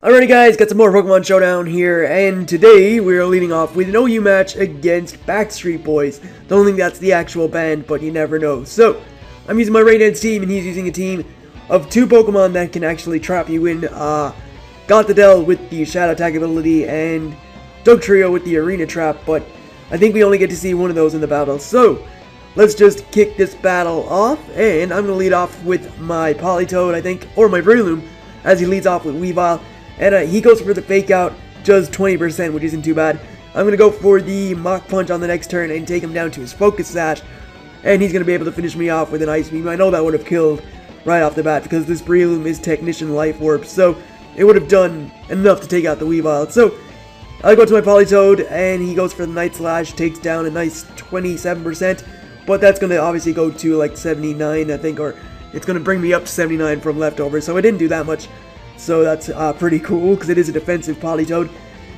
Alrighty guys, got some more Pokemon Showdown here, and today we are leading off with an OU match against Backstreet Boys. Don't think that's the actual band, but you never know. So, I'm using my right hand team, and he's using a team of two Pokemon that can actually trap you in. Gothitelle with the Shadow Attack ability, and Dugtrio with the Arena Trap, but I think we only get to see one of those in the battle. So, let's just kick this battle off, and I'm going to lead off with my Politoed, I think, or my Breloom, as he leads off with Weavile. And he goes for the Fake Out, just 20%, which isn't too bad. I'm going to go for the Mach Punch on the next turn and take him down to his Focus Sash. And he's going to be able to finish me off with an Ice Beam. I know that would have killed right off the bat because this Breloom is Technician Life Orb. So it would have done enough to take out the Weavile. So I go to my Politoed and he goes for the Night Slash, takes down a nice 27%. But that's going to obviously go to like 79, I think, or it's going to bring me up to 79 from leftovers. So I didn't do that much. So that's pretty cool, because it is a defensive Politoed.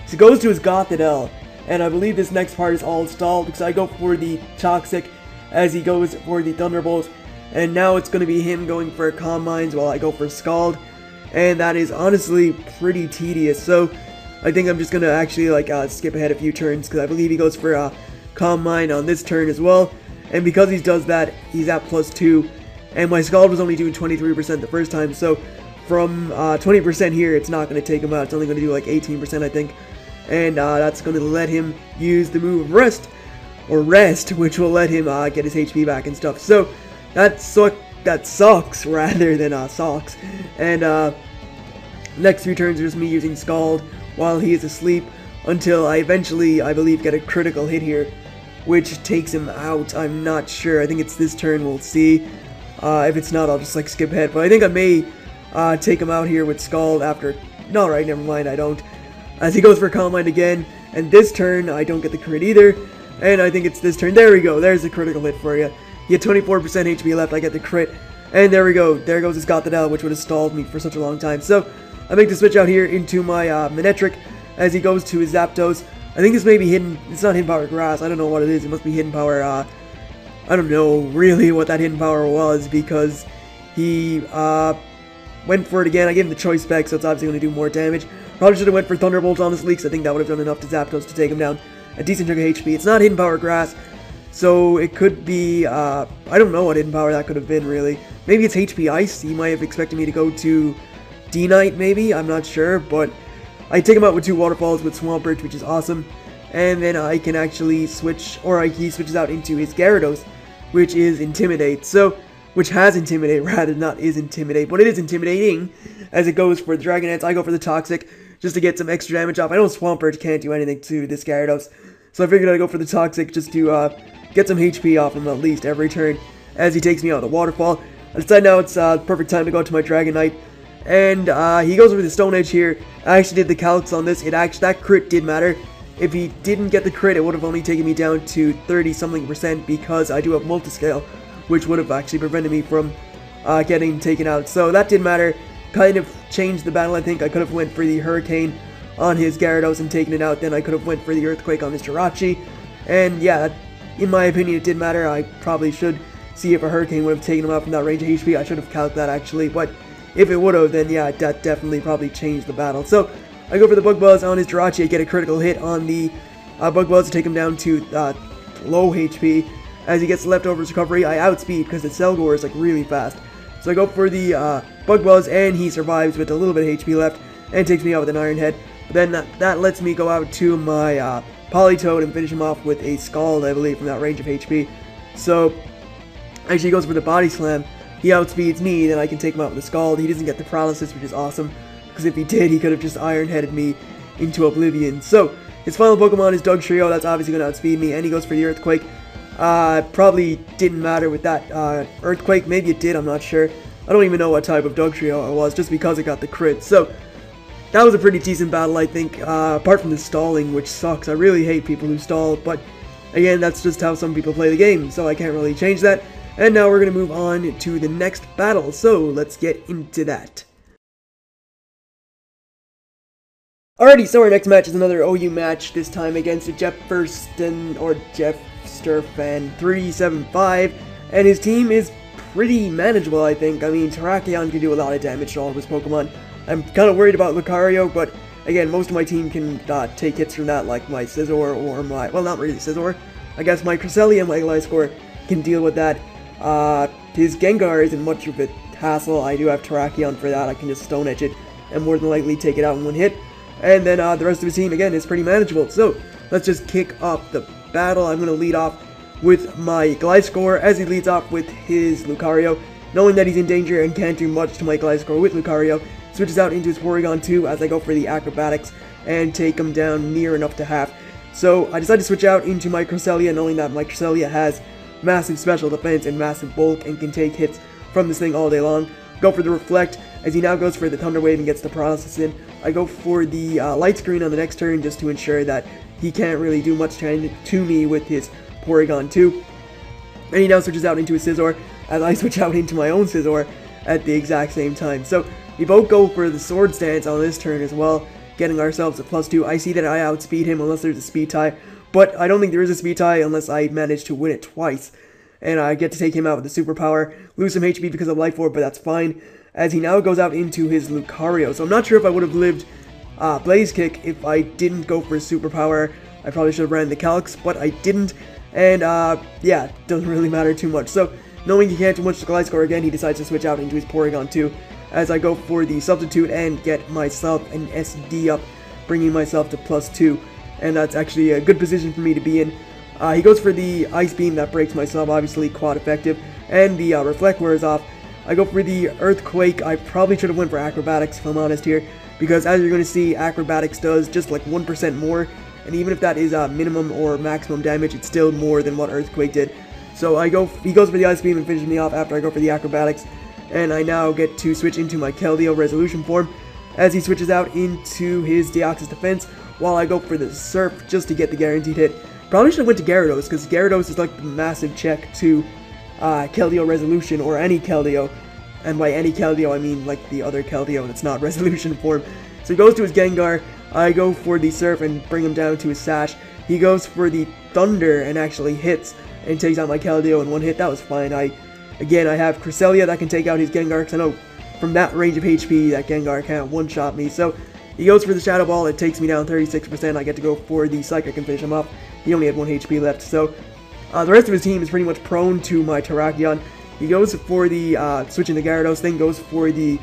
So it goes to his Gothitelle, and I believe this next part is all stalled, because I go for the Toxic, as he goes for the Thunderbolt, and now it's going to be him going for Calm Minds while I go for Scald, and that is honestly pretty tedious. So I think I'm just going to actually skip ahead a few turns, because I believe he goes for Calm Mind on this turn as well, and because he does that, he's at +2, and my Scald was only doing 23% the first time, so from 20% here, it's not going to take him out. It's only going to do like 18%, I think. And that's going to let him use the move Rest, which will let him get his HP back and stuff. So that sucks rather than socks. And next few turns are just me using Scald while he is asleep until I eventually, I believe, get a critical hit here, which takes him out. I'm not sure. I think it's this turn. We'll see. If it's not, I'll just skip ahead. But I think I may take him out here with Scald after. No, right, never mind, I don't. As he goes for Calm Mind again, and this turn I don't get the crit either, and I think it's this turn. There we go, there's a critical hit for you. He had 24% HP left, I get the crit, and there we go, there goes his Gothitelle, which would have stalled me for such a long time. So I make the switch out here into my Manectric as he goes to his Zapdos. I think this may be hidden. It's not Hidden Power Grass, I don't know what it is. It must be Hidden Power. I don't know really what that Hidden Power was, because he went for it again. I gave him the choice spec, so it's obviously going to do more damage. Probably should have went for Thunderbolt honestly, because I think that would have done enough to Zapdos to take him down a decent chunk of HP. It's not Hidden Power Grass, so it could be, I don't know what Hidden Power that could have been, really. Maybe it's HP Ice. He might have expected me to go to D-Knight, maybe? I'm not sure, but I take him out with 2 Waterfalls with Swampert, which is awesome. And then I can actually switch, or he switches out into his Gyarados, which is Intimidate. So which has Intimidate, rather, not is Intimidate, but it is intimidating, as it goes for the Dragonets. I go for the Toxic, just to get some extra damage off. I know Swampert can't do anything to this Gyarados, so I figured I'd go for the Toxic, just to get some HP off him at least every turn, as he takes me out of the Waterfall. I decide now it's perfect time to go to my Dragonite, and he goes over the Stone Edge here. I actually did the calcs on this. That crit did matter. If he didn't get the crit, it would have only taken me down to 30-something%, because I do have Multiscale, which would have actually prevented me from getting taken out. So that didn't matter. Kind of changed the battle, I think. I could have went for the Hurricane on his Gyarados and taken it out. Then I could have went for the Earthquake on his Jirachi. And yeah, in my opinion, it didn't matter. I probably should see if a Hurricane would have taken him out from that range of HP. I should have calculated that, actually. But if it would have, then yeah, that definitely probably changed the battle. So I go for the Bug Buzz on his Jirachi. I get a critical hit on the Bug Buzz to take him down to low HP. As he gets leftovers recovery, I outspeed because the Selgor is really fast. So I go for the Bug Buzz, and he survives with a little bit of HP left and takes me out with an Iron Head. But then that lets me go out to my Politoed and finish him off with a Scald, I believe, from that range of HP. So actually he goes for the Body Slam. He outspeeds me, then I can take him out with a Scald. He doesn't get the Paralysis, which is awesome, because if he did, he could have just Iron Headed me into oblivion. So his final Pokemon is Dugtrio. That's obviously going to outspeed me, and he goes for the Earthquake. Probably didn't matter with that Earthquake. Maybe it did, I'm not sure. I don't even know what type of Dugtrio it was, just because it got the crit. So that was a pretty decent battle, I think, apart from the stalling, which sucks. I really hate people who stall, but again, that's just how some people play the game, so I can't really change that. And now we're going to move on to the next battle, so let's get into that. Alrighty, so our next match is another OU match, this time against a Jefferson, or Jeffsterfan 375, and his team is pretty manageable, I think. I mean, Terrakion can do a lot of damage to all of his Pokemon. I'm kind of worried about Lucario, but again, most of my team can take hits from that, like my Scizor or my, well, not really Scizor. I guess my Cresselia and my Gliscor can deal with that. His Gengar isn't much of a hassle. I do have Terrakion for that. I can just Stone Edge it and more than likely take it out in one hit. And then the rest of his team, again, is pretty manageable. So let's just kick off the battle. I'm going to lead off with my Gliscor as he leads off with his Lucario. Knowing that he's in danger and can't do much to my Gliscor with Lucario, switches out into his Porygon 2 as I go for the Acrobatics and take him down near enough to half. So I decided to switch out into my Cresselia, knowing that my Cresselia has massive special defense and massive bulk and can take hits from this thing all day long. Go for the Reflect as he now goes for the Thunder Wave and gets the Paralysis in. I go for the Light Screen on the next turn just to ensure that he can't really do much to me with his Porygon 2. And he now switches out into his Scizor as I switch out into my own Scizor at the exact same time. So we both go for the Swords Dance on this turn as well, getting ourselves a +2. I see that I outspeed him unless there's a speed tie, but I don't think there is a speed tie unless I manage to win it twice. And I get to take him out with the Superpower, lose some HP because of Life Orb, but that's fine, as he now goes out into his Lucario. So I'm not sure if I would have lived Blaze Kick if I didn't go for Superpower. I probably should have ran the Calx, but I didn't, and yeah, it doesn't really matter too much. So knowing he can't do much to Gliscor again, he decides to switch out into his Porygon 2, as I go for the Substitute and get myself an SD up, bringing myself to +2, and that's actually a good position for me to be in. He goes for the Ice Beam that breaks my sub, obviously quad effective, and the Reflect wears off. I go for the Earthquake. I probably should have went for Acrobatics if I'm honest here, because as you're going to see, Acrobatics does just like 1% more, and even if that is minimum or maximum damage, it's still more than what Earthquake did. So he goes for the Ice Beam and finishes me off after I go for the Acrobatics, and I now get to switch into my Keldeo Resolution form as he switches out into his Deoxys Defense while I go for the Surf just to get the guaranteed hit. Probably should have went to Gyarados, because Gyarados is like the massive check to Keldeo Resolution, or any Keldeo, and by any Keldeo I mean like the other Keldeo that's not Resolution form. So he goes to his Gengar, I go for the Surf and bring him down to his Sash. He goes for the Thunder and actually hits and takes out my Keldeo in one hit. That was fine. Again, I have Cresselia that can take out his Gengar, because I know from that range of HP that Gengar can't one-shot me. So he goes for the Shadow Ball, it takes me down 36%, I get to go for the Psychic and finish him off. He only had 1 HP left, so the rest of his team is pretty much prone to my Terrakion. He goes for the switch into Gyarados, then goes for the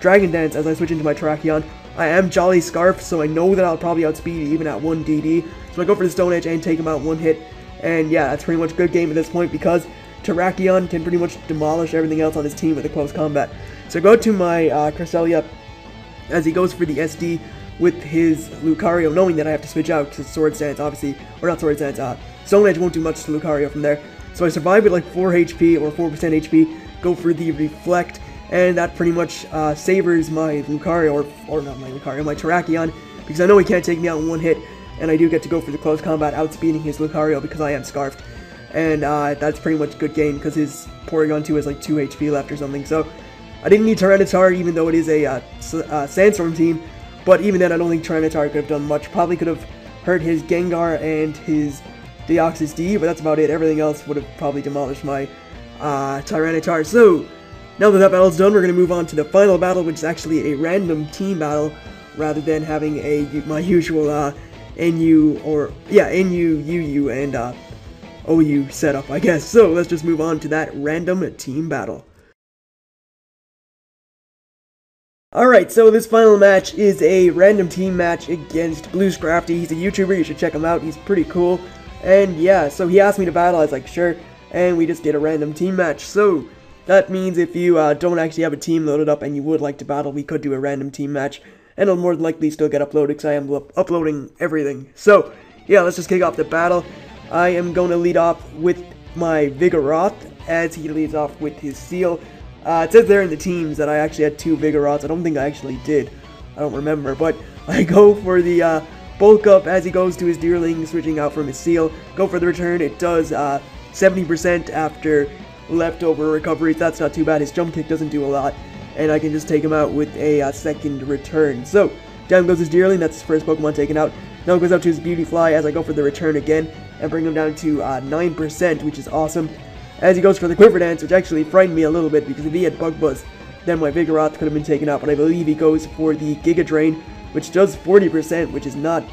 Dragon Dance as I switch into my Terrakion. I am Jolly Scarf, so I know that I'll probably outspeed even at 1 DD. So I go for the Stone Edge and take him out 1 hit. And yeah, that's pretty much a good game at this point, because Terrakion can pretty much demolish everything else on his team with a close combat. So I go to my Cresselia as he goes for the SD with his Lucario, knowing that I have to switch out to Swords Dance, obviously, or not Swords Dance, Stone Edge won't do much to Lucario from there. So I survive with like 4 HP or 4% HP, go for the Reflect, and that pretty much savors my Lucario, or not my Lucario, my Terrakion, because I know he can't take me out in 1 hit, and I do get to go for the close combat, outspeeding his Lucario because I am Scarfed. And that's pretty much a good game, because his Porygon 2 has like 2 HP left or something, so I didn't need Tyranitar, even though it is a Sandstorm team. But even then, I don't think Tyranitar could have done much. Probably could have hurt his Gengar and his Deoxys D, but that's about it. Everything else would have probably demolished my Tyranitar. So, now that that battle's done, we're going to move on to the final battle, which is actually a random team battle, rather than having my usual NU, UU, and OU setup, I guess. So, let's just move on to that random team battle. Alright, so this final match is a random team match against Blues Crafty. He's a YouTuber, you should check him out, he's pretty cool. And yeah, so he asked me to battle, I was like, sure, and we just did a random team match. So, that means if you don't actually have a team loaded up and you would like to battle, we could do a random team match. And it'll more than likely still get uploaded, because I am uploading everything. So, yeah, let's just kick off the battle. I am going to lead off with my Vigoroth, as he leads off with his Seal. It says there in the teams that I actually had 2 Vigoroths. I don't think I actually did. I don't remember. But I go for the Bulk Up as he goes to his Deerling, switching out from his Seal. Go for the return. It does 70% after leftover recoveries. That's not too bad. His Jump Kick doesn't do a lot. And I can just take him out with a second return. So, down goes his Deerling. That's his first Pokemon taken out. Now it goes out to his Beautyfly as I go for the return again. And bring him down to 9%, which is awesome. As he goes for the Quiver Dance, which actually frightened me a little bit, because if he had Bug Buzz, then my Vigoroth could have been taken out, but I believe he goes for the Giga Drain, which does 40%, which is not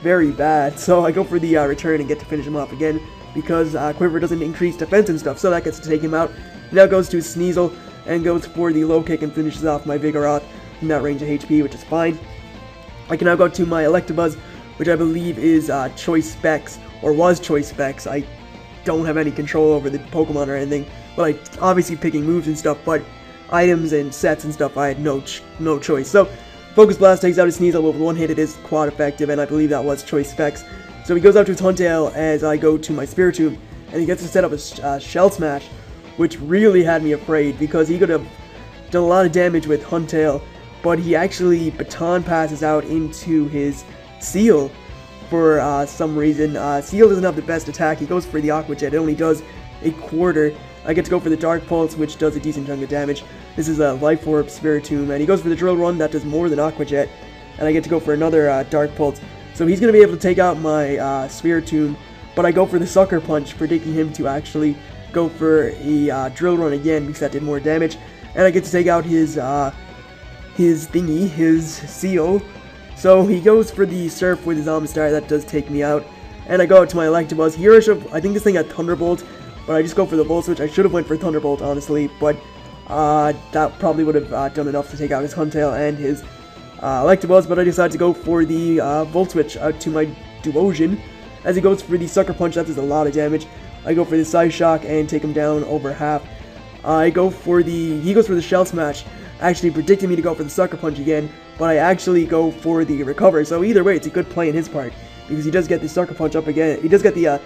very bad. So I go for the return and get to finish him off again, because Quiver doesn't increase defense and stuff, so that gets to take him out. He now goes to Sneasel and goes for the low kick and finishes off my Vigoroth in that range of HP, which is fine. I can now go to my Electabuzz, which I believe is Choice Specs, or was Choice Specs. I don't have any control over the Pokemon or anything, but I obviously picking moves and stuff, but items and sets and stuff I had no choice. So Focus Blast takes out his Sneasel with one hit. It is quad effective, and I believe that was Choice Specs. So he goes out to his Huntail as I go to my Spiritomb, and he gets to set up a Shell Smash, which really had me afraid, because he could have done a lot of damage with Huntail, but he actually Baton Passes out into his Seal for some reason. Seal doesn't have the best attack. He goes for the Aqua Jet. It only does a quarter. I get to go for the Dark Pulse, which does a decent chunk of damage. This is a Life Orb Spiritomb, and he goes for the Drill Run. That does more than Aqua Jet, and I get to go for another Dark Pulse. So he's going to be able to take out my Spiritomb, but I go for the Sucker Punch, predicting him to actually go for a Drill Run again, because that did more damage, and I get to take out his Seal. So he goes for the Surf with his Omastar. That does take me out, and I go out to my Electabuzz. Here I think this thing had Thunderbolt, but I just go for the Volt Switch. I should have went for Thunderbolt, honestly, but that probably would have done enough to take out his Huntail and his Electabuzz, but I decided to go for the Volt Switch out to my Duosion. As he goes for the Sucker Punch, that does a lot of damage. I go for the Psyshock and take him down over half. He goes for the Shell Smash, actually predicting me to go for the Sucker Punch again, but I actually go for the Recover. So either way, it's a good play in his part, because he does get the Sucker Punch up again. He does get the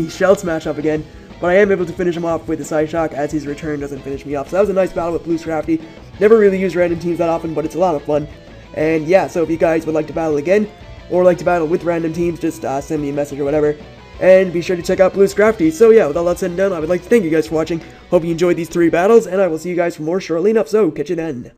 Shell Smash up again, but I am able to finish him off with the Psyshock, as his return doesn't finish me off. So that was a nice battle with Blue Scrafty. Never really use random teams that often, but it's a lot of fun. And yeah, so if you guys would like to battle again, or like to battle with random teams, just send me a message or whatever. And be sure to check out Blue Scrafty. So yeah, with all that said and done, I would like to thank you guys for watching. Hope you enjoyed these 3 battles, and I will see you guys for more shortly enough, so catch you then.